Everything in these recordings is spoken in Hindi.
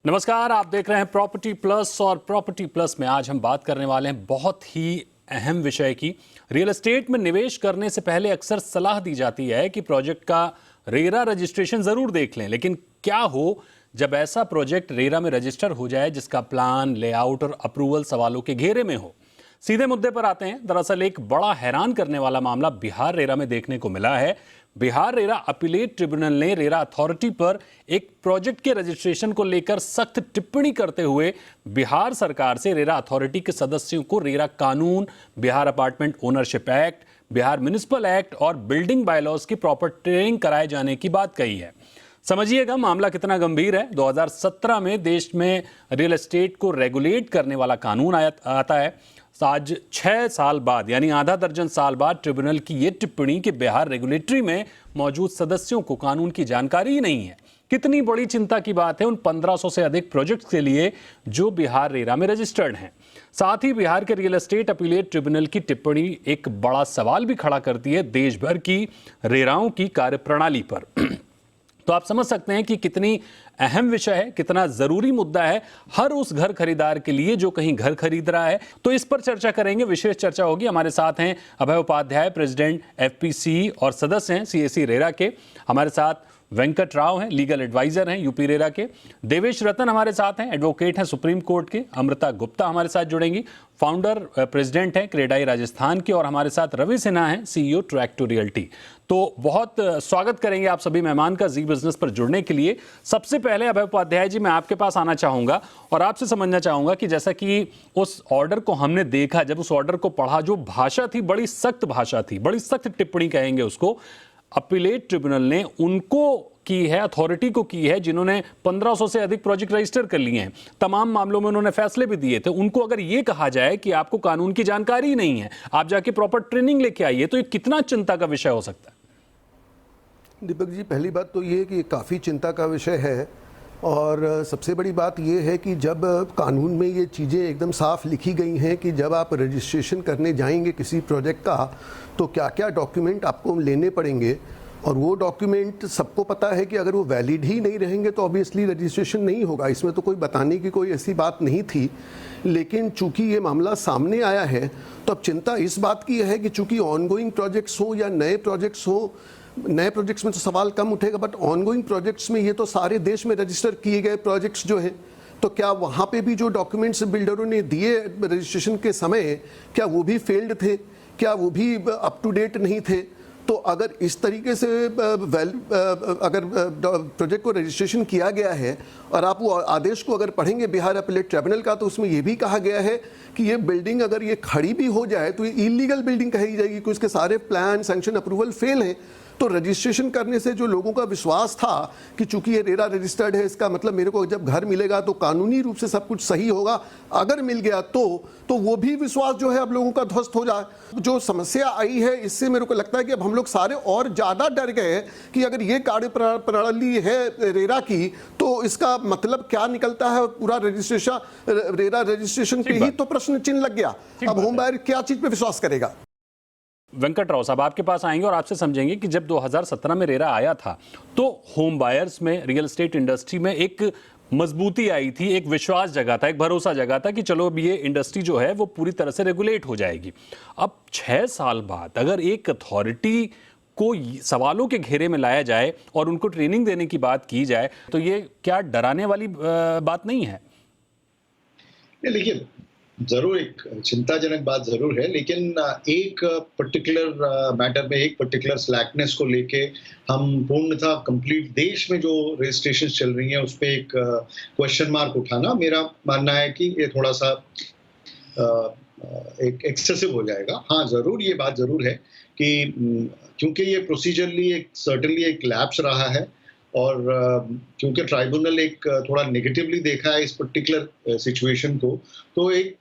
नमस्कार, आप देख रहे हैं प्रॉपर्टी प्लस और प्रॉपर्टी प्लस में आज हम बात करने वाले हैं बहुत ही अहम विषय की। रियल एस्टेट में निवेश करने से पहले अक्सर सलाह दी जाती है कि प्रोजेक्ट का रेरा रजिस्ट्रेशन जरूर देख लें, लेकिन क्या हो जब ऐसा प्रोजेक्ट रेरा में रजिस्टर हो जाए जिसका प्लान, लेआउट और अप्रूवल सवालों के घेरे में हो। सीधे मुद्दे पर आते हैं। दरअसल एक बड़ा हैरान करने वाला मामला बिहार रेरा में देखने को मिला है। बिहार रेरा अपीलेट ट्रिब्यूनल ने रेरा अथॉरिटी पर एक प्रोजेक्ट के रजिस्ट्रेशन को लेकर सख्त टिप्पणी करते हुए बिहार सरकार से रेरा अथॉरिटी के सदस्यों को रेरा कानून, Bihar apartment ownership act, Bihar municipal act और बिल्डिंग बायलॉज की प्रॉपर ट्रेनिंग कराए जाने की बात कही है। समझिएगा मामला कितना गंभीर है। 2017 में देश में रियल एस्टेट को रेगुलेट करने वाला कानून आता है। आज 6 साल बाद यानी आधा दर्जन साल बाद ट्रिब्यूनल की यह टिप्पणी कि बिहार रेगुलेटरी में मौजूद सदस्यों को कानून की जानकारी ही नहीं है। कितनी बड़ी चिंता की बात है उन 1500 से अधिक प्रोजेक्ट्स के लिए जो बिहार रेरा में रजिस्टर्ड हैं। साथ ही बिहार के रियल एस्टेट अपीलेट ट्रिब्यूनल की टिप्पणी एक बड़ा सवाल भी खड़ा करती है देश भर की रेराओं की कार्यप्रणाली पर। तो आप समझ सकते हैं कि कितनी अहम विषय है, कितना जरूरी मुद्दा है हर उस घर खरीदार के लिए जो कहीं घर खरीद रहा है। तो इस पर चर्चा करेंगे, विशेष चर्चा होगी। हमारे साथ हैं अभय उपाध्याय, प्रेसिडेंट एफपीसी और सदस्य हैं सीएसी रेरा के। हमारे साथ वेंकट राव हैं, लीगल एडवाइजर हैं यूपी रेरा के। देवेश रतन हमारे साथ हैं, एडवोकेट हैं सुप्रीम कोर्ट के। अमृता गुप्ता हमारे साथ जुड़ेंगी, फाउंडर प्रेसिडेंट हैं क्रेडाई राजस्थान के। और हमारे साथ रवि सिन्हा हैं, सीईओ ट्रैक टू रियल्टी। तो बहुत स्वागत करेंगे आप सभी मेहमान का जी बिजनेस पर जुड़ने के लिए। सबसे पहले अभय उपाध्याय जी, मैं आपके पास आना चाहूंगा और आपसे समझना चाहूंगा कि जैसा कि उस ऑर्डर को हमने देखा, जब उस ऑर्डर को पढ़ा, जो भाषा थी बड़ी सख्त भाषा थी, बड़ी सख्त टिप्पणी कहेंगे उसको। अपीलेट ट्रिब्यूनल ने उनको की है, अथॉरिटी को की है जिन्होंने 1500 से अधिक प्रोजेक्ट रजिस्टर कर लिए हैं। तमाम मामलों में उन्होंने फैसले भी दिए थे। उनको अगर ये कहा जाए कि आपको कानून की जानकारी नहीं है, आप जाके प्रॉपर ट्रेनिंग लेके आइए, तो ये कितना चिंता का विषय हो सकता है? दीपक जी, पहली बात तो ये है कि काफ़ी चिंता का विषय है। और सबसे बड़ी बात ये है कि जब कानून में ये चीज़ें एकदम साफ लिखी गई हैं कि जब आप रजिस्ट्रेशन करने जाएंगे किसी प्रोजेक्ट का, तो क्या क्या डॉक्यूमेंट आपको लेने पड़ेंगे। और वो डॉक्यूमेंट सबको पता है कि अगर वो वैलिड ही नहीं रहेंगे तो ऑब्वियसली रजिस्ट्रेशन नहीं होगा। इसमें तो कोई बताने की कोई ऐसी बात नहीं थी। लेकिन चूंकि ये मामला सामने आया है, तो अब चिंता इस बात की है कि चूंकि ऑनगोइंग प्रोजेक्ट्स हो या नए प्रोजेक्ट्स हो, नए प्रोजेक्ट्स में तो सवाल कम उठेगा, बट ऑनगोइंग प्रोजेक्ट्स में ये तो सारे देश में रजिस्टर किए गए प्रोजेक्ट्स जो हैं, तो क्या वहाँ पे भी जो डॉक्यूमेंट्स बिल्डरों ने दिए रजिस्ट्रेशन के समय, क्या वो भी फेल्ड थे, क्या वो भी अप टू डेट नहीं थे? तो अगर इस तरीके से अगर प्रोजेक्ट को रजिस्ट्रेशन किया गया है और आप वो आदेश को अगर पढ़ेंगे बिहार अपीलेट ट्रिब्यूनल का, तो उसमें ये भी कहा गया है कि ये बिल्डिंग अगर ये खड़ी भी हो जाए तो ये इलीगल बिल्डिंग कही जाएगी क्योंकि उसके सारे प्लान, सैंक्शन, अप्रूवल फेल हैं। तो रजिस्ट्रेशन करने से जो लोगों का विश्वास था कि चूंकि ये रेरा रजिस्टर्ड है, इसका मतलब मेरे को जब घर मिलेगा तो कानूनी रूप से सब कुछ सही होगा, अगर मिल गया तो वो भी विश्वास जो है अब लोगों का ध्वस्त हो जाए। जो समस्या आई है, इससे मेरे को लगता है कि अब हम लोग सारे और ज्यादा डर गए कि अगर ये कार्य प्रणाली है रेरा की, तो इसका मतलब क्या निकलता है। और पूरा रजिस्ट्रेशन, रेरा रजिस्ट्रेशन पे ही तो प्रश्न चिन्ह लग गया। अब होम बायर क्या चीज पे विश्वास करेगा? वेंकट राव साहब, आपके पास आएंगे और आपसे समझेंगे कि जब 2017 में रेरा आया था तो होम बायर्स में, रियल एस्टेट इंडस्ट्री में एक मजबूती आई थी, एक विश्वास जगा था, एक भरोसा जगा था कि चलो अब ये इंडस्ट्री जो है वो पूरी तरह से रेगुलेट हो जाएगी। अब 6 साल बाद अगर एक अथॉरिटी को सवालों के घेरे में लाया जाए और उनको ट्रेनिंग देने की बात की जाए, तो ये क्या डराने वाली बात नहीं है? देखिए, जरूर एक चिंताजनक बात जरूर है, लेकिन एक पर्टिकुलर मैटर में, एक पर्टिकुलर स्लैकनेस को लेके हम पूर्णतः कंप्लीट देश में जो रजिस्ट्रेशन चल रही है उस पर एक क्वेश्चन मार्क उठाना, मेरा मानना है कि ये थोड़ा सा एक एक्सेसिव हो जाएगा। हाँ, जरूर ये बात जरूर है कि क्योंकि ये प्रोसीजरली एक सर्टेनली एक लैप्स रहा है और क्योंकि ट्राइब्यूनल एक थोड़ा नेगेटिवली देखा है इस पर्टिकुलर सिचुएशन को, तो एक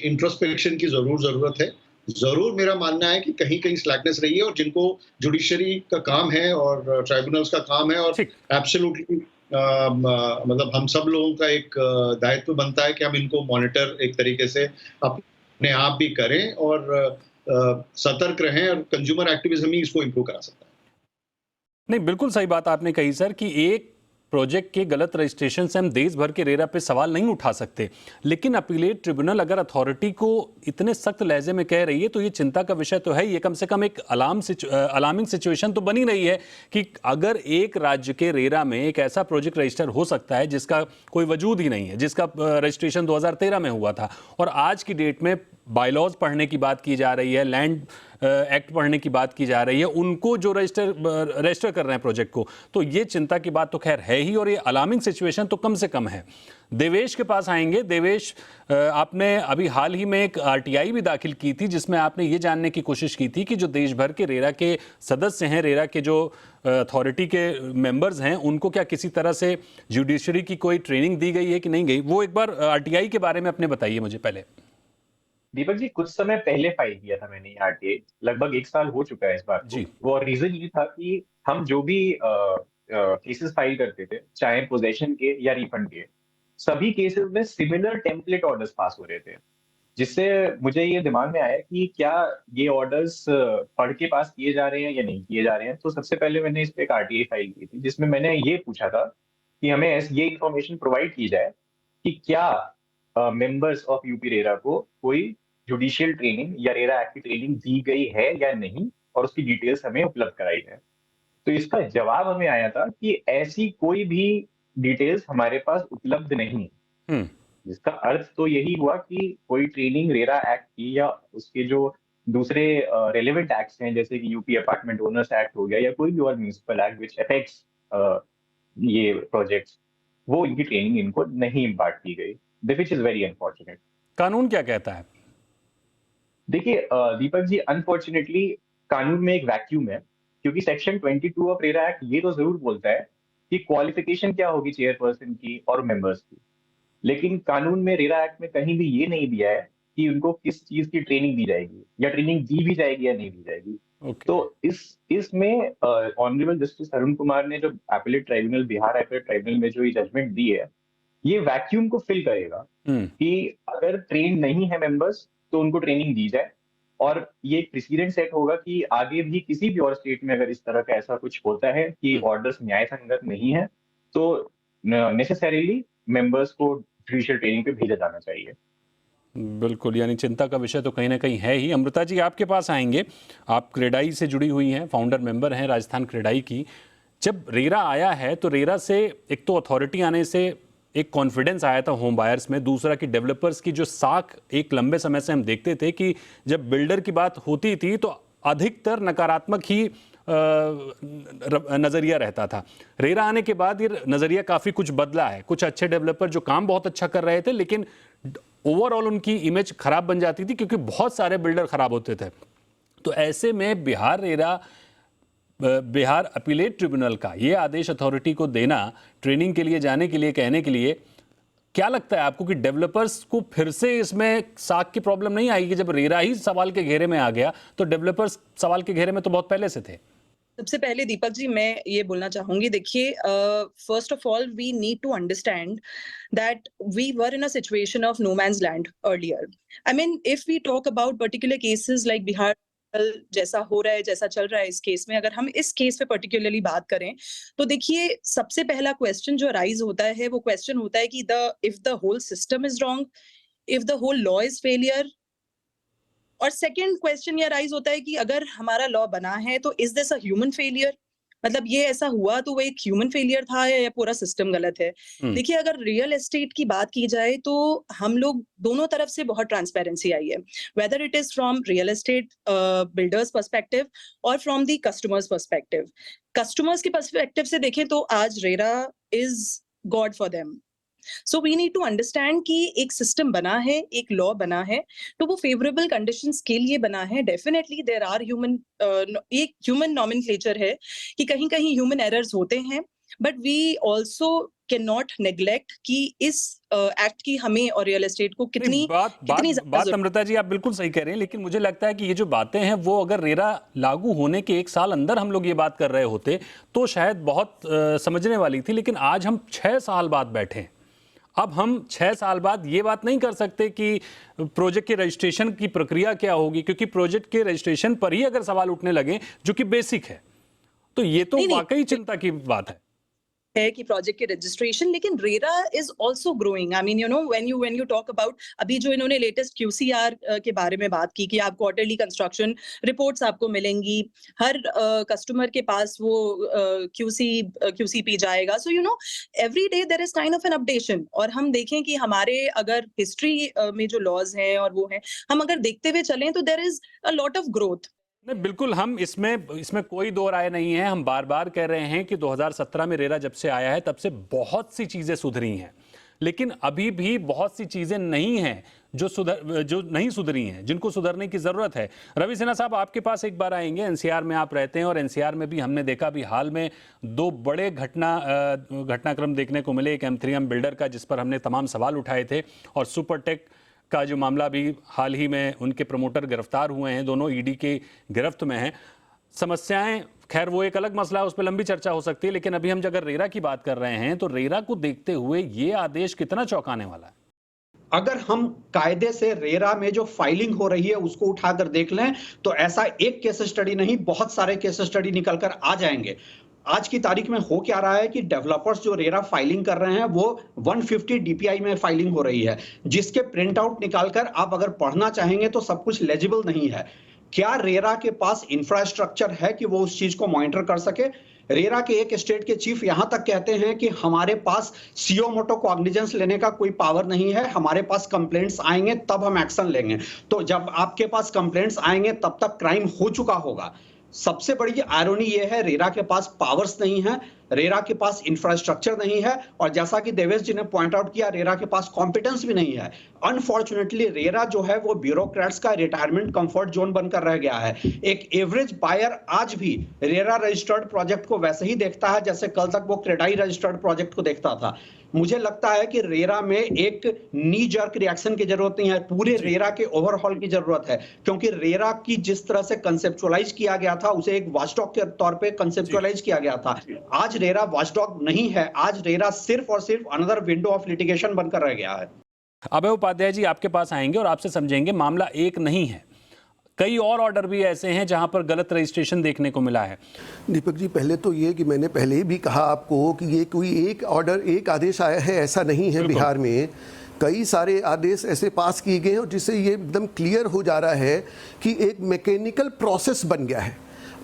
इंट्रोस्पेक्शन की जरूरत है। जरूर मेरा मानना है कि कहीं कहीं स्लैकनेस रही है और जिनको जुडिशरी का काम है और ट्राइब्यूनल्स का काम है, और एब्सोल्युटली मतलब हम सब लोगों का एक दायित्व बनता है कि हम इनको मॉनिटर एक तरीके से अपने आप भी करें और सतर्क रहें, और कंज्यूमर एक्टिविज्म ही इसको इम्प्रूव करा सकता है। नहीं, बिल्कुल सही बात आपने कही सर कि एक प्रोजेक्ट के गलत रजिस्ट्रेशन से हम देश भर के रेरा पे सवाल नहीं उठा सकते, लेकिन अपीलेट ट्रिब्यूनल अगर अथॉरिटी को इतने सख्त लहजे में कह रही है तो ये चिंता का विषय तो है। ये कम से कम एक अलार्मिंग सिचुएशन तो बनी रही है कि अगर एक राज्य के रेरा में एक ऐसा प्रोजेक्ट रजिस्टर हो सकता है जिसका कोई वजूद ही नहीं है, जिसका रजिस्ट्रेशन 2013 में हुआ था, और आज की डेट में बायलॉज पढ़ने की बात की जा रही है, लैंड एक्ट पढ़ने की बात की जा रही है, उनको जो रजिस्टर कर रहे हैं प्रोजेक्ट को, तो ये चिंता की बात तो खैर है ही, और ये अलार्मिंग सिचुएशन तो कम से कम है। देवेश के पास आएंगे। देवेश, आपने अभी हाल ही में एक आरटीआई भी दाखिल की थी जिसमें आपने ये जानने की कोशिश की थी कि जो देश भर के रेरा के सदस्य हैं, रेरा के जो अथॉरिटी के मेंबर्स हैं, उनको क्या किसी तरह से जुडिशरी की कोई ट्रेनिंग दी गई है कि नहीं गई? वो एक बार आरटीआई के बारे में अपने बताइए मुझे पहले। दीपक जी, कुछ समय पहले फाइल किया था मैंने आरटीआई, लगभग 1 साल हो चुका है इस बात को। जी। वो रीजन ये था कि हम जो भी केसेस फाइल करते थे, चाहे पोजेशन के या रिफंड के, सभी केसेस में सिमिलर टेम्पलेट ऑर्डर्स पास हो रहे थे, जिससे मुझे ये दिमाग में आया कि क्या ये ऑर्डर्स पढ़ के पास किए जा रहे हैं या नहीं किए जा रहे हैं। तो सबसे पहले मैंने इस पे एक आरटीआई फाइल की थी जिसमें मैंने ये पूछा था कि हमें ये इंफॉर्मेशन प्रोवाइड की जाए कि क्या मेंबर्स ऑफ यूपी रेरा को कोई जुडिशियल ट्रेनिंग या रेरा एक्ट की ट्रेनिंग दी गई है या नहीं, और उसकी डिटेल्स हमें उपलब्ध कराई है। तो इसका जवाब हमें आया था कि ऐसी कोई भी डिटेल्स हमारे पास उपलब्ध नहीं, जिसका अर्थ तो यही हुआ कि कोई ट्रेनिंग रेरा एक्ट की या उसके जो दूसरे रेलेवेंट एक्ट्स हैं, जैसे कि यूपी अपार्टमेंट ओनर्स एक्ट हो गया या कोई भी और म्यूनिसिपल एक्ट विच अफेक्ट्स ये प्रोजेक्ट्स, वो इनकी ट्रेनिंग इनको नहीं इम्पार्ट की गई, विच इज वेरी अनफॉर्चुनेट। कानून क्या कहता है? देखिए दीपक जी, अनफॉर्चुनेटली कानून में एक वैक्यूम है, क्योंकि सेक्शन 22 ऑफ रेरा एक्ट ये तो जरूर बोलता है कि क्वालिफिकेशन क्या होगी चेयरपर्सन की और मेंबर्स की, लेकिन कानून में, रेरा एक्ट में कहीं भी ये नहीं दिया है कि उनको किस चीज की ट्रेनिंग दी जाएगी या ट्रेनिंग दी भी जाएगी या नहीं दी जाएगी। Okay. तो इसमें ऑनरेबल जस्टिस अरुण कुमार ने जो appellate tribunal, Bihar appellate tribunal में जो ये जजमेंट दी है, ये वैक्यूम को फिल करेगा कि अगर ट्रेन नहीं है मेंबर्स तो उनको ट्रेनिंग दी जाए, और ये एक प्रेसिडेंट सेट होगा कि आगे भी किसी भी और स्टेट में अगर इस तरह का ऐसा कुछ होता है कि ऑर्डर्स न्याय संगत नहीं है, तो नेसेसरीली मेंबर्स को जुडिशियल ट्रेनिंग पे भेजा जाना चाहिए। बिल्कुल, यानी चिंता का विषय तो कहीं ना कहीं है ही। अमृता जी, आपके पास आएंगे। आप क्रेडाई से जुड़ी हुई हैं, फाउंडर मेंबर हैं राजस्थान क्रेडाई की। जब रेरा आया है तो रेरा से एक तो अथॉरिटी आने से एक कॉन्फिडेंस आया था होम बायर्स में, दूसरा कि डेवलपर्स की जो साख एक लंबे समय से हम देखते थे कि जब बिल्डर की बात होती थी तो अधिकतर नकारात्मक ही नज़रिया रहता था। रेरा आने के बाद ये नज़रिया काफ़ी कुछ बदला है। कुछ अच्छे डेवलपर जो काम बहुत अच्छा कर रहे थे, लेकिन ओवरऑल उनकी इमेज खराब बन जाती थी क्योंकि बहुत सारे बिल्डर खराब होते थे। तो ऐसे में बिहार अपीलेट ट्रिब्यूनल का ये आदेश अथॉरिटी को देना, ट्रेनिंग के लिए जाने के लिए, कहने के लिए, क्या लगता है आपको कि डेवलपर्स को फिर से इसमें साख की प्रॉब्लम नहीं आएगी? जब रेरा ही सवाल के घेरे में आ गया तो डेवलपर्स सवाल के घेरे में तो बहुत पहले से थे। सबसे पहले दीपक जी, मैं ये बोलना चाहूंगी, देखिए, first of all we need to understand that we were in a situation of no man's land earlier. I mean, if we talk about particular cases like Bihar जैसा हो रहा है, जैसा चल रहा है इस केस में, अगर हम इस केस पे पर्टिकुलरली बात करें तो देखिए, सबसे पहला क्वेश्चन जो राइज होता है वो क्वेश्चन होता है कि if the whole system is wrong, if the whole law is failure, और सेकंड क्वेश्चन ये राइज होता है कि अगर हमारा लॉ बना है तो is this a human failure, मतलब ये ऐसा हुआ तो वो एक ह्यूमन फेलियर था या पूरा सिस्टम गलत है। देखिए, अगर रियल एस्टेट की बात की जाए तो हम लोग दोनों तरफ से बहुत ट्रांसपेरेंसी आई है, whether it is from real estate builders perspective और from the customers perspective. Customers के पर्सपेक्टिव से देखें तो आज RERA is god for them. So we need to understand कि एक सिस्टम बना है, एक लॉ बना है, तो वो फेवरेबल कंडीशंस के लिए बना है। डेफिनेटली देयर आर एक ह्यूमन नॉमेनक्लेचर है कि कहीं कहीं ह्यूमन एरर्स होते हैं, but we also can not neglect कि इस एक्ट की हमें और रियल एस्टेट को कितनी बात अमृता जी, आप बिल्कुल सही कह रहे हैं, लेकिन मुझे लगता है कि ये जो बातें हैं वो अगर रेरा लागू होने के 1 साल अंदर हम लोग ये बात कर रहे होते तो शायद बहुत समझने वाली थी। लेकिन आज हम 6 साल बाद बैठे हैं। अब हम 6 साल बाद ये बात नहीं कर सकते कि प्रोजेक्ट के रजिस्ट्रेशन की प्रक्रिया क्या होगी, क्योंकि प्रोजेक्ट के रजिस्ट्रेशन पर ही अगर सवाल उठने लगे जो कि बेसिक है, तो ये तो वाकई चिंता की बात है। है कि प्रोजेक्ट के रजिस्ट्रेशन, लेकिन RERA is also growing. I mean when you talk about अभी जो इन्होंने लेटेस्ट QCR के बारे में बात की कि आप क्वार्टरली कंस्ट्रक्शन रिपोर्ट्स आपको मिलेंगी, हर कस्टमर के पास वो QCP जाएगा। So every day there is kind of an updation. और हम देखें कि हमारे अगर हिस्ट्री में जो लॉज हैं और वो हैं, हम अगर देखते हुए चलें तो there is a lot of growth. नहीं, बिल्कुल, हम इसमें कोई दो राय नहीं है। हम बार बार कह रहे हैं कि 2017 में रेरा जब से आया है तब से बहुत सी चीजें सुधरी हैं, लेकिन अभी भी बहुत सी चीजें नहीं हैं जो नहीं सुधरी हैं, जिनको सुधरने की जरूरत है। रवि सिन्हा साहब, आपके पास एक बार आएंगे। एनसीआर में आप रहते हैं और एनसीआर में भी हमने देखा अभी हाल में 2 बड़े घटनाक्रम देखने को मिले। एक M3M बिल्डर का, जिस पर हमने तमाम सवाल उठाए थे, और सुपरटेक का जो मामला भी हाल ही में उनके प्रमोटर गिरफ्तार हुए हैं, दोनों ईडी के गिरफ्त में हैं। समस्याएं, खैर वो एक अलग मसला है, उस पर लंबी चर्चा हो सकती है, लेकिन अभी हम अगर रेरा की बात कर रहे हैं तो रेरा को देखते हुए ये आदेश कितना चौंकाने वाला है? अगर हम कायदे से रेरा में जो फाइलिंग हो रही है उसको उठाकर देख लें तो ऐसा एक केस स्टडी नहीं, बहुत सारे केस स्टडी निकलकर आ जाएंगे। आज की तारीख में हो क्या रहा है कि डेवलपर्स जो रेरा फाइलिंग कर रहे हैं वो 150 DPI में फाइलिंग हो रही है, जिसके प्रिंट आउट निकालकर आप अगर पढ़ना चाहेंगे तो सब कुछ लेजिबल नहीं है। क्या रेरा के पास इंफ्रास्ट्रक्चर है कि वो उस चीज को मॉनिटर कर सके? रेरा के एक स्टेट के चीफ यहां तक कहते हैं कि हमारे पास सीओ मोटो कॉग्निजेंस लेने का कोई पावर नहीं है, हमारे पास कंप्लेंट्स आएंगे तब हम एक्शन लेंगे। तो जब आपके पास कंप्लेंट्स आएंगे तब तक क्राइम हो चुका होगा। सबसे बड़ी आयरनी यह है, रेरा के पास पावर्स नहीं है, रेरा के पास इंफ्रास्ट्रक्चर नहीं है, और जैसा कि देवेश जी ने पॉइंट आउट किया, रेरा के पास कॉम्पिटेंस भी नहीं है। अनफॉर्चुनेटली रेरा जो है वो ब्यूरोक्रेट्स का रिटायरमेंट कंफर्ट जोन बनकर रह गया है। एक एवरेज बायर आज भी रेरा रजिस्टर्ड प्रोजेक्ट को वैसे ही देखता है जैसे कल तक वो क्रेडाई रजिस्टर्ड प्रोजेक्ट को देखता था। मुझे लगता है कि रेरा में एक नी जर्क रिएक्शन की जरूरत नहीं है, पूरे रेरा के ओवरहॉल की जरूरत है, क्योंकि रेरा की जिस तरह से कंसेप्चुअलाइज किया गया था उसे एक वॉचडॉग के तौर पे कंसेप्चुअलाइज किया गया था। आज रेरा वॉचडॉग नहीं है, आज रेरा सिर्फ और सिर्फ अनदर विंडो ऑफ लिटिगेशन बनकर रह गया है। अभय उपाध्याय जी, आपके पास आएंगे और आपसे समझेंगे, मामला एक नहीं है, कई और ऑर्डर भी ऐसे हैं जहां पर गलत रजिस्ट्रेशन देखने को मिला है। दीपक जी, पहले तो ये कि मैंने पहले ही भी कहा आपको कि ये कोई एक ऑर्डर, एक आदेश आया है ऐसा नहीं है। बिहार में कई सारे आदेश ऐसे पास किए गए हैं और जिससे ये एकदम क्लियर हो जा रहा है कि एक मैकेनिकल प्रोसेस बन गया है।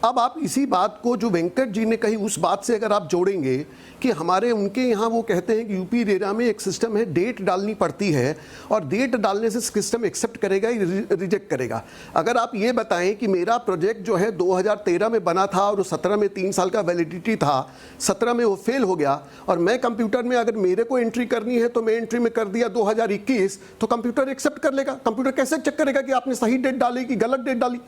अब आप इसी बात को जो वेंकट जी ने कही उस बात से अगर आप जोड़ेंगे कि हमारे उनके यहाँ वो कहते हैं कि यूपी रेरा में एक सिस्टम है, डेट डालनी पड़ती है और डेट डालने से सिस्टम एक्सेप्ट करेगा या रिजेक्ट करेगा। अगर आप ये बताएं कि मेरा प्रोजेक्ट जो है 2013 में बना था और 17 में 3 साल का वैलिडिटी था, 17 में वो फेल हो गया और मैं कंप्यूटर में अगर मेरे को एंट्री करनी है तो मैं एंट्री में कर दिया 2021, तो कंप्यूटर एक्सेप्ट कर लेगा। कंप्यूटर कैसे चेक करेगा कि आपने सही डेट डाली कि गलत डेट डाली?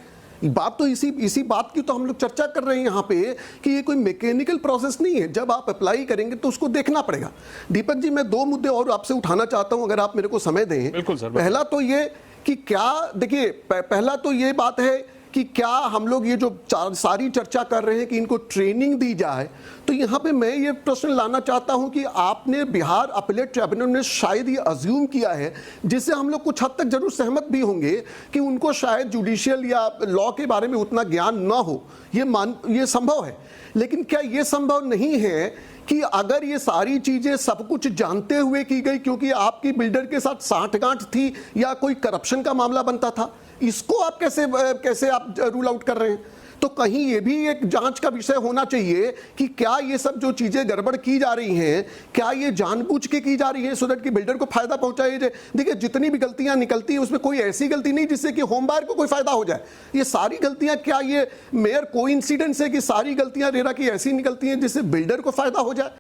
बात तो इसी बात की तो हम लोग चर्चा कर रहे हैं यहाँ पे कि ये कोई मैकेनिकल प्रोसेस नहीं है। जब आप अप्लाई करेंगे तो उसको देखना पड़ेगा। दीपक जी, मैं 2 मुद्दे और आपसे उठाना चाहता हूं अगर आप मेरे को समय दें। बिल्कुल सर। पहला तो ये कि क्या, देखिए पहला तो ये बात है कि क्या हम लोग ये जो सारी चर्चा कर रहे हैं कि इनको ट्रेनिंग दी जाए, तो यहाँ पे मैं ये प्रश्न लाना चाहता हूँ कि आपने बिहार अपीलेट ट्रिब्यूनल ने शायद ये अज्यूम किया है, जिससे हम लोग कुछ हद तक जरूर सहमत भी होंगे कि उनको शायद जुडिशियल या लॉ के बारे में उतना ज्ञान ना हो। ये संभव है, लेकिन क्या ये संभव नहीं है कि अगर ये सारी चीजें सब कुछ जानते हुए की गई, क्योंकि आपकी बिल्डर के साथ साठगांठ थी या कोई करप्शन का मामला बनता था, इसको आप कैसे आप रूल आउट कर रहे हैं? तो कहीं ये भी एक जांच का विषय होना चाहिए कि क्या ये सब जो चीजें गड़बड़ की जा रही हैं, क्या ये जानबूझ के की जा रही है सो दैट कि बिल्डर को फायदा पहुंचाया जाए। देखिए, जितनी भी गलतियां निकलती हैं उसमें कोई ऐसी गलती नहीं जिससे कि होम बायर को कोई फायदा हो जाए। ये सारी गलतियां, क्या ये मेयर कोइंसिडेंस है कि सारी गलतियां रेरा की ऐसी निकलती हैं जिससे बिल्डर को फायदा हो जाए?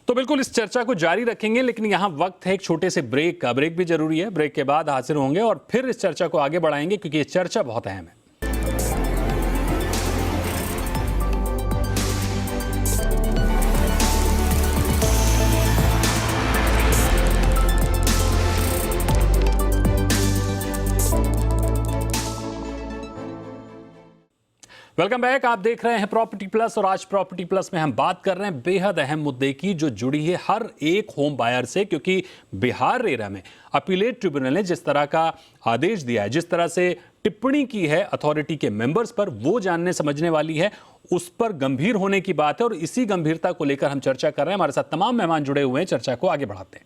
तो बिल्कुल इस चर्चा को जारी रखेंगे, लेकिन यहाँ वक्त है एक छोटे से ब्रेक का। ब्रेक भी जरूरी है, ब्रेक के बाद हाजिर होंगे और फिर इस चर्चा को आगे बढ़ाएंगे क्योंकि ये चर्चा बहुत अहम है। Welcome back. आप देख रहे हैं प्रॉपर्टी प्लस और आज प्रॉपर्टी प्लस में हम बात कर रहे हैं बेहद अहम मुद्दे की जो जुड़ी है हर एक होम बायर से, क्योंकि बिहार रेरा में अपीलेट ट्रिब्यूनल ने जिस तरह का आदेश दिया है, जिस तरह से टिप्पणी की है अथॉरिटी के मेंबर्स पर, वो जानने समझने वाली है। उस पर गंभीर होने की बात है और इसी गंभीरता को लेकर हम चर्चा कर रहे हैं। हमारे साथ तमाम मेहमान जुड़े हुए हैं, चर्चा को आगे बढ़ाते हैं।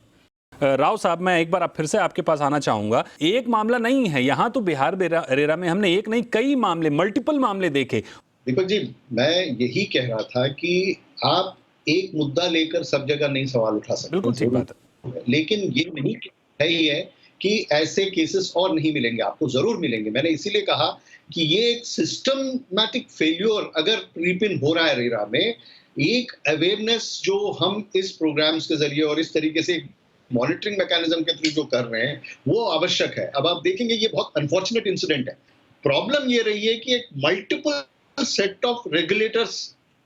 राव साहब, मैं एक बार अब फिर से आपके पास आना चाहूंगा। एक मामला नहीं है यहाँ तो बिहार रेरा में हमने एक नहीं कई मामले, मल्टीपल मामले देखे। दीपक जी, मैं यही कह रहा था कि आप एक मुद्दा लेकर सब जगह नहीं सवाल उठा सकते। बिल्कुल ठीक बात है, लेकिन ये नहीं है ही है कि ऐसे केसेस और नहीं मिलेंगे, आपको जरूर मिलेंगे। मैंने इसीलिए कहा कि ये एक सिस्टमैटिक फेल्योर अगर क्रीप इन हो रहा है रेरा में, एक अवेयरनेस जो हम इस प्रोग्राम्स के जरिए और इस तरीके से मॉनिटरिंग मैकेनिज्म के थ्रू जो कर रहे हैं वो आवश्यक है। अब आप देखेंगे ये बहुत अनफॉर्चुनेट इंसिडेंट है। प्रॉब्लम ये रही है कि एक मल्टीपल सेट ऑफ रेगुलेटर्स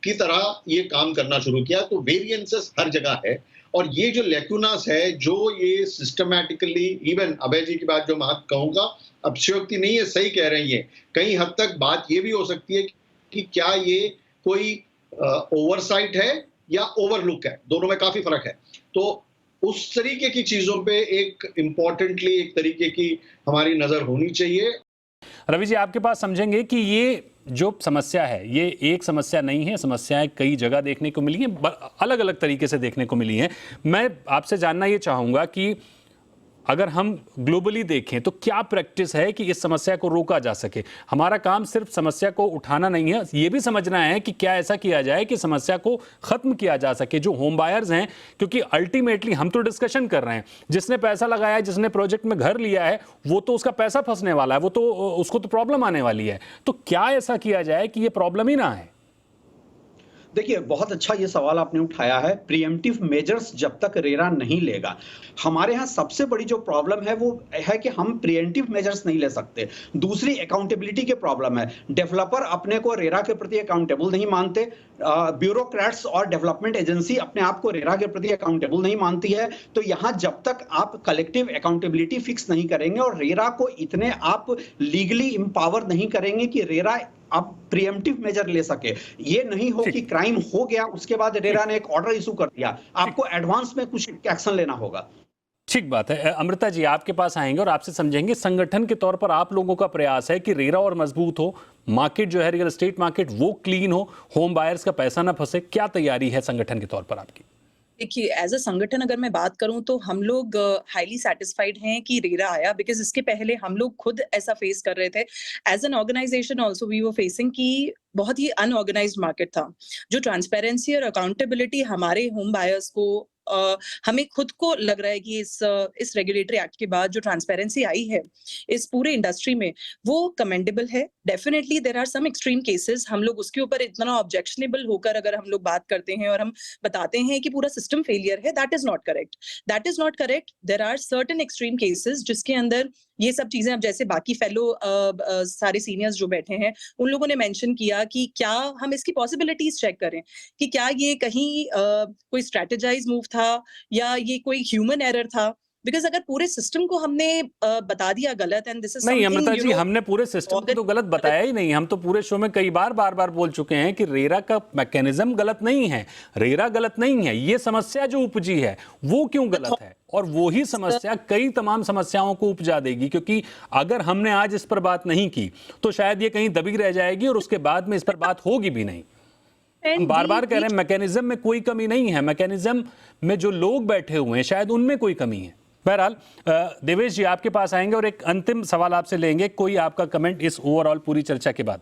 की तरह ये काम करना शुरू किया, तो वेरिएंसेस हर जगह है। और ये जो लेक्यूनास है, जो ये सिस्टमैटिकली, इवन अभय जी की बात जो मैं कहूंगा, अतिशयोक्ति नहीं है, सही कह रही है। कहीं हद तक बात ये भी हो सकती है कि क्या ये कोई ओवरसाइट है या ओवरलुक है, दोनों में काफी फर्क है। तो उस तरीके की चीजों पे एक इम्पोर्टेंटली एक तरीके की हमारी नजर होनी चाहिए। रवि जी, आपके पास समझेंगे कि ये जो समस्या है ये एक समस्या नहीं है, समस्याएं कई जगह देखने को मिली हैं, अलग अलग तरीके से देखने को मिली हैं। मैं आपसे जानना ये चाहूंगा कि अगर हम ग्लोबली देखें तो क्या प्रैक्टिस है कि इस समस्या को रोका जा सके। हमारा काम सिर्फ समस्या को उठाना नहीं है, ये भी समझना है कि क्या ऐसा किया जाए कि समस्या को खत्म किया जा सके। जो होम बायर्स हैं, क्योंकि अल्टीमेटली हम तो डिस्कशन कर रहे हैं, जिसने पैसा लगाया है, जिसने प्रोजेक्ट में घर लिया है, वो तो उसका पैसा फंसने वाला है, वो तो उसको तो प्रॉब्लम आने वाली है। तो क्या ऐसा किया जाए कि ये प्रॉब्लम ही ना आए? देखिए, बहुत अच्छा ये सवाल आपने उठाया है। प्रीएम्प्टिव मेजर्स जब तक रेरा नहीं लेगा, हमारे यहाँ सबसे बड़ी जो प्रॉब्लम है वो है कि हम प्रीएम्प्टिव मेजर्स नहीं ले सकते। दूसरी अकाउंटेबिलिटी की प्रॉब्लम है। डेवलपर अपने को रेरा के प्रति अकाउंटेबल नहीं मानते, ब्यूरोक्रेट्स और डेवलपमेंट एजेंसी अपने आप को रेरा के प्रति अकाउंटेबल नहीं मानती है। तो यहाँ जब तक आप कलेक्टिव अकाउंटेबिलिटी फिक्स नहीं करेंगे और रेरा को इतने आप लीगली एम्पावर नहीं करेंगे कि रेरा आप प्रीएम्प्टिव मेजर ले सके, ये नहीं हो कि क्राइम हो गया उसके बाद रेरा ने एक ऑर्डर इशू कर दिया, आपको एडवांस में कुछ एक्शन लेना होगा। ठीक बात है। अमृता जी, आपके पास आएंगे और आपसे समझेंगे, संगठन के तौर पर आप लोगों का प्रयास है कि रेरा और मजबूत हो, मार्केट जो है रियल एस्टेट मार्केट वो क्लीन हो, होम बायर्स का पैसा ना फंसे। क्या तैयारी है संगठन के तौर पर आपकी? देखिए, एज अ संगठन अगर मैं बात करूं तो हम लोग हाईली सेटिस्फाइड हैं कि रेरा आया, बिकॉज इसके पहले हम लोग खुद ऐसा फेस कर रहे थे। As an organisation also we were facing कि बहुत ही अनऑर्गेनाइज्ड मार्केट था। जो ट्रांसपेरेंसी और अकाउंटेबिलिटी हमारे होम बायर्स को हमें खुद को लग रहा है कि इस रेगुलेटरी एक्ट के बाद जो ट्रांसपेरेंसी आई है इस पूरे इंडस्ट्री में, वो कमेंडेबल है। Definitely there are some extreme cases, हम लोग उसके ऊपर इतना ऑब्जेक्शनेबल होकर अगर हम लोग बात करते हैं और हम बताते हैं कि पूरा सिस्टम फेलियर है, that is not correct. That is not correct. There are certain extreme cases जिसके अंदर ये सब चीजें, अब जैसे बाकी फेलो सारे सीनियर्स जो बैठे हैं उन लोगों ने मेंशन किया कि क्या हम इसकी पॉसिबिलिटीज चेक करें कि क्या ये कहीं कोई स्ट्रेटेजाइज मूव था या ये कोई ह्यूमन एरर था। बिकॉज अगर पूरे सिस्टम को हमने बता दिया गलत, एंड दिस इज नहीं अमृता जी, हमने पूरे सिस्टम को तो गलत बताया ही नहीं। हम तो पूरे शो में कई बार बार बोल चुके हैं कि रेरा का मैकेनिज्म गलत नहीं है, रेरा गलत नहीं है, ये समस्या जो उपजी है वो क्यों गलत है, और वो ही समस्या कई तमाम समस्याओं को उपजा देगी। क्योंकि अगर हमने आज इस पर बात नहीं की तो शायद ये कहीं दबी रह जाएगी और उसके बाद में इस पर बात होगी भी नहीं। हम बार बार कह रहे हैं मैकेनिज्म में कोई कमी नहीं है, मैकेनिज्म में जो लोग बैठे हुए हैं शायद उनमें कोई कमी है। बहरहाल, देवेश जी आपके पास आएंगे और एक अंतिम सवाल आपसे लेंगे, कोई आपका कमेंट इस ओवरऑल पूरी चर्चा के बाद?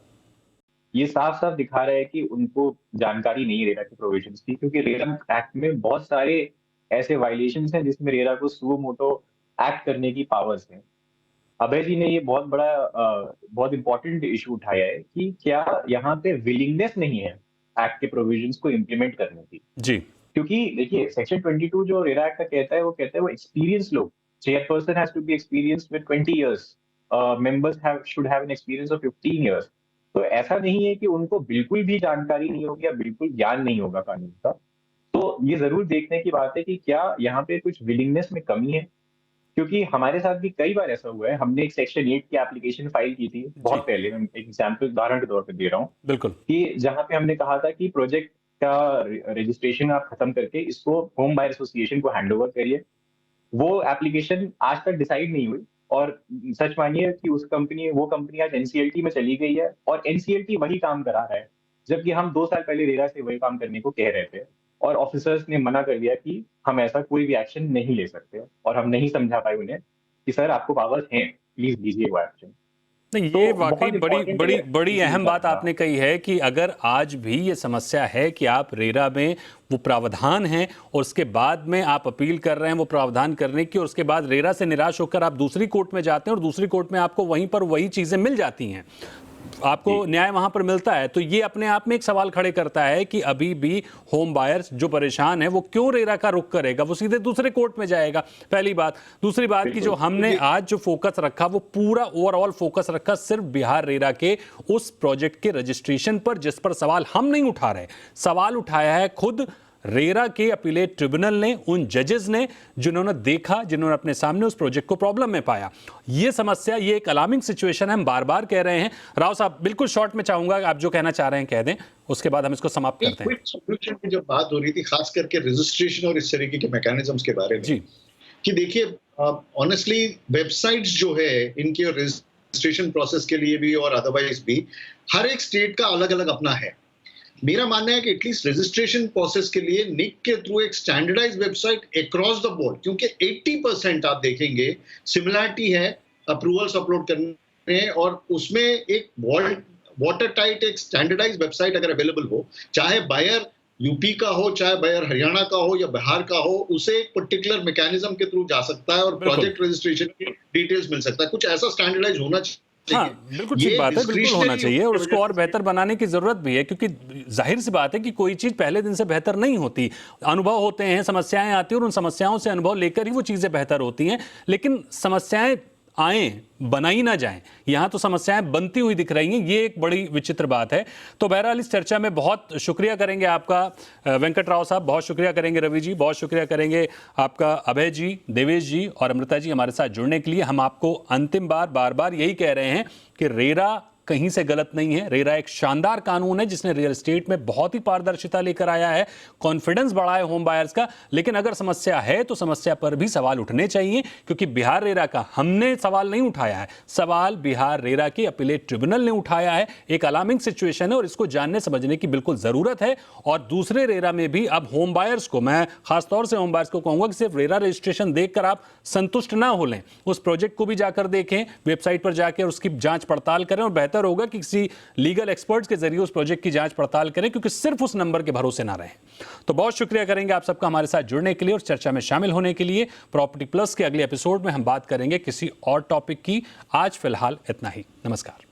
ये साफ साफ दिखा रहा है कि उनको जानकारी नहीं है रेरा के प्रोविजंस की, क्योंकि रेरा एक्ट में बहुत सारे ऐसे वायलेशंस हैं जिसमें रेरा को सुओ मोटो एक्ट करने की पावर्स हैं। अभय जी ने ये बहुत बड़ा बहुत इंपॉर्टेंट इशू उठाया है कि क्या यहाँ पे विलिंगनेस नहीं है एक्ट के प्रोविजंस को इम्प्लीमेंट करने की। जी, क्योंकि देखिए सेक्शन 22 जो रेरा एक्ट का कहता है वो एक्सपीरियंस लोग, chairperson has to be experienced with 20 years, members should have an experience of 15 years. तो ऐसा नहीं है कि उनको बिल्कुल भी जानकारी नहीं होगी या बिल्कुल ज्ञान नहीं होगा कानून का। तो ये जरूर देखने की बात है कि क्या यहाँ पे कुछ विलिंगनेस में कमी है, क्योंकि हमारे साथ भी कई बार ऐसा हुआ है। हमने एक सेक्शन 8 की एप्लीकेशन फाइल की थी बहुत पहले, मैं एक एग्जाम्पल उदाहरण के तौर पर दे रहा हूँ, बिल्कुल, कि जहाँ पे हमने कहा था कि प्रोजेक्ट का रजिस्ट्रेशन आप खत्म करके इसको होम बायर एसोसिएशन को हैंड ओवर करिए। वो एप्लीकेशन आज तक डिसाइड नहीं हुई और सच मानिए कि वो कंपनी आज एनसीएलटी में चली गई है और एनसीएलटी वही काम करा रहा है। जबकि हम 2 साल पहले रेरा से वही काम करने को कह रहे थे और ऑफिसर्स ने मना कर दिया कि हम ऐसा कोई भी एक्शन नहीं ले सकते, और हम नहीं समझा पाए उन्हें कि सर आपको पावर्स हैं, प्लीज लीजिए वो एक्शन। नहीं, तो ये बहुत वाकई बड़ी important बड़ी है बड़ी इस अहम चीज़ बात का। आपने कही है कि अगर आज भी ये समस्या है कि आप रेरा में वो प्रावधान हैं और उसके बाद में आप अपील कर रहे हैं वो प्रावधान करने की, और उसके बाद रेरा से निराश होकर आप दूसरी कोर्ट में जाते हैं और दूसरी कोर्ट में आपको वहीं पर वही चीजें मिल जाती हैं, आपको न्याय वहां पर मिलता है, तो ये अपने आप में एक सवाल खड़े करता है कि अभी भी होम बायर्स जो परेशान है वो क्यों रेरा का रुख करेगा, वो सीधे दूसरे कोर्ट में जाएगा। पहली बात। दूसरी बात कि जो हमने आज जो फोकस रखा वो पूरा ओवरऑल फोकस रखा सिर्फ बिहार रेरा के उस प्रोजेक्ट के रजिस्ट्रेशन पर, जिस पर सवाल हम नहीं उठा रहे, सवाल उठाया है खुद रेरा के अपीलेट ट्रिब्यूनल ने, उन जजेस ने जिन्होंने देखा, जिन्होंने अपने सामने उस प्रोजेक्ट को प्रॉब्लम में पाया। ये समस्या, ये एक अलार्मिंग सिचुएशन है, हम बार बार कह रहे हैं। राव साहब बिल्कुल शॉर्ट में चाहूंगा आप जो कहना चाह रहे हैं कह दें, उसके बाद हम इसको समाप्त करते हैं। सोल्यूशन की जब बात हो रही थी खास करके रजिस्ट्रेशन और इस तरीके के मैकेनिज्म्स के बारे में जी, कि देखिए ऑनेस्टली वेबसाइट्स जो है इनके रजिस्ट्रेशन प्रोसेस के लिए भी और अदरवाइज भी हर एक स्टेट का अलग अलग अपना है। मेरा मानना है कि एटलीस्ट रजिस्ट्रेशन प्रोसेस के लिए निक के थ्रू एक standardise website across the board, क्योंकि 80% आप देखेंगे सिमिलरिटी है अप्रूवल्स अपलोड करने, और उसमें एक वाटर टाइट एक स्टैंडर्डाइज वेबसाइट अगर अवेलेबल हो, चाहे बायर यूपी का हो, चाहे बायर हरियाणा का हो या बिहार का हो, उसे एक पर्टिकुलर मैकेनिज्म के थ्रू जा सकता है और प्रोजेक्ट रजिस्ट्रेशन की डिटेल्स मिल सकता है। कुछ ऐसा स्टैंडर्डाइज होना चाहिए। हाँ, बिल्कुल ठीक बात है, बिल्कुल होना चाहिए, और उसको और बेहतर बनाने की जरूरत भी है, क्योंकि जाहिर सी बात है कि कोई चीज पहले दिन से बेहतर नहीं होती। अनुभव होते हैं, समस्याएं आती हैं और उन समस्याओं से अनुभव लेकर ही वो चीजें बेहतर होती हैं, लेकिन समस्याएं आए बनाई ना जाएं, यहां तो समस्याएं बनती हुई दिख रही हैं, ये एक बड़ी विचित्र बात है। तो बहरहाल इस चर्चा में बहुत शुक्रिया करेंगे आपका वेंकट राव साहब, बहुत शुक्रिया करेंगे रवि जी, बहुत शुक्रिया करेंगे आपका अभय जी, देवेश जी और अमृता जी हमारे साथ जुड़ने के लिए। हम आपको अंतिम बार बार यही कह रहे हैं कि रेरा कहीं से गलत नहीं है। रेरा एक शानदार कानून है जिसने रियल एस्टेट में बहुत ही पारदर्शिता लेकर आया है, कॉन्फिडेंस बढ़ा है होम बायर्स का। लेकिन अगर समस्या है तो समस्या पर भी सवाल उठने चाहिए, क्योंकि बिहार रेरा का हमने सवाल नहीं उठाया है, सवाल बिहार रेरा के अपीलेट ट्रिब्यूनल ने उठाया है। एक अलार्मिंग सिचुएशन है और इसको जानने समझने की बिल्कुल जरूरत है। और दूसरे रेरा में भी अब होम बायर्स को, मैं खासतौर से होम बायर्स को कहूंगा कि सिर्फ रेरा रजिस्ट्रेशन देखकर आप संतुष्ट ना हो लें, उस प्रोजेक्ट को भी जाकर देखें, वेबसाइट पर जाकर उसकी जांच पड़ताल करें, और बेहतर होगा कि किसी लीगल एक्सपर्ट्स के जरिए उस प्रोजेक्ट की जांच पड़ताल करें, क्योंकि सिर्फ उस नंबर के भरोसे ना रहें। तो बहुत शुक्रिया करेंगे आप सबका हमारे साथ जुड़ने के लिए और चर्चा में शामिल होने के लिए। प्रॉपर्टी प्लस के अगले एपिसोड में हम बात करेंगे किसी और टॉपिक की। आज फिलहाल इतना ही। नमस्कार।